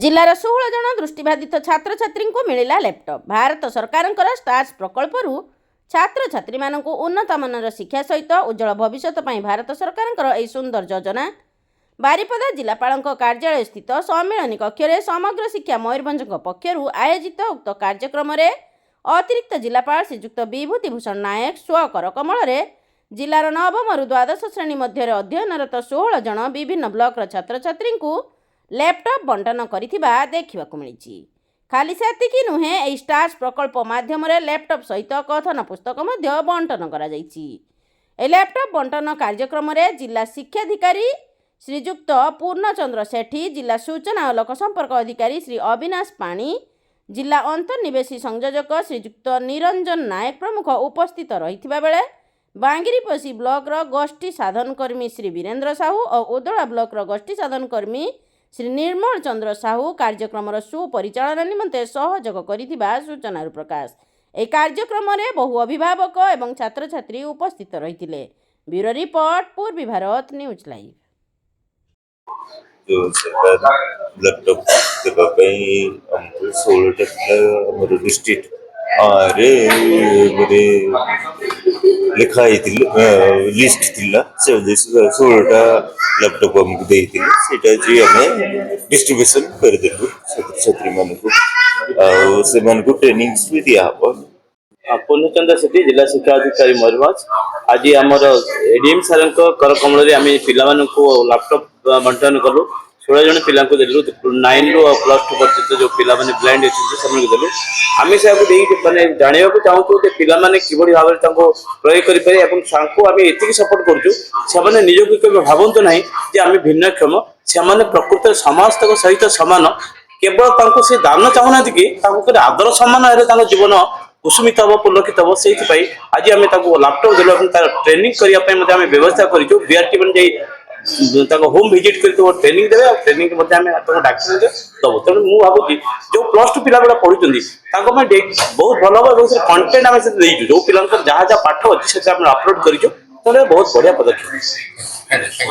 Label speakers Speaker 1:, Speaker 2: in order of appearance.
Speaker 1: जिलार 16 जन दृष्टिबाधित छात्र छात्री को मिला लैपटॉप। भारत सरकार स्टार्स प्रकल्प छात्र छात्री मानू उन्नत मानर शिक्षा सहित उज्जवल भविष्य भारत सरकार यह सुंदर योजना बारिपदा जिलापाल कार्यालय स्थित सम्मिलनी कक्ष में समग्र शिक्षा मयूरभंज पक्षर आयोजित उक्त कार्यक्रम में अतिरिक्त जिलापाल श्रीजुक्त विभूति भूषण नायक स्वकर कमल जिलार नवम रु द्वादश श्रेणी मध्य अध्ययनरत 16 जन विभिन्न ब्लॉक छात्र छात्री को लैपटॉप बंटन करिथिबा देखिबाकु मिलिछि। खाली सेतिकी नुहे एई स्टार्स प्रकल्प माध्यम लैपटॉप सहित कथन पुस्तक मध्य बंटन करा जाइछि। ए लैपटॉप बंटन कार्यक्रम में जिला शिक्षाधिकारी श्रीजुक्त पूर्णचंद्र सेठी, जिला सूचना और लोकसंपर्क अधिकारी श्री अविनाश पाणी, जिला अंतर्निवेशी संयोजक श्रीजुक्त निरंजन नायक प्रमुख उपस्थित रहिथिबा बेले बांगिरीपोषी ब्लॉक गोष्ठी साधन कर्मी श्री वीरेंद्र साहू और उदला ब्लॉक गोष्ठी साधन कर्मी श्री निर्मल चंद्र साहू कार्यक्रम सुपरिचालन निमंते सहयोग करिथिबा सूचना प्रकाश। ए कार्यक्रम में बहु अभिभावक एवं छात्र छात्री उपस्थित रहिथिले। ब्यूरो रिपोर्ट पूर्वी भारत न्यूज लाइव।
Speaker 2: जो सरकार लैपटॉप देवाई हमको 16 पिला डिस्ट्रिक्ट लिखाई लिस्ट थिला 16टा लैपटॉप हमको देती आम डिस्ट्रीब्यूशन करदेलु छात्र छात्री मानू से ट्रेनिंग भी दिया
Speaker 3: पूर्णचंद्र सेठी जिला शिक्षा अधिकारी मयूरभंज आज आमर एडीएम सार कर कमल आम पिला लैपटॉप बंटन कलु 16 जन पिला देलु 9 रु +2 पर्यंत जो पिला माने ब्लाइंड अच्छे देलु आम से माने जाना चाहूँ पिला माने किभली भाव प्रयोग करें आम ये सपोर्ट करुँ निजक केवल भावतु ना कि आम भिन्नक्षम से प्रकृत समाज सहित सामान केवल से दान चाहूना कि आदर सम्मान जीवन कुसुमित हम पुलकित हम से आज आम लैपटॉप देलु ट्रेनिंग करने व्यवस्था कर होम विजिट कर ट्रेनिंग देवे और ट्रेनिंग डाक्टर दबो तेणु मुझे भावी जो +2 पिला गुड़ा पढ़ुं बहुत भल हम कंटेन्ट आम जो पिला जहाँ जहाँ पाठ अच्छे से अपलोड कर बहुत बढ़िया पदक्षेप।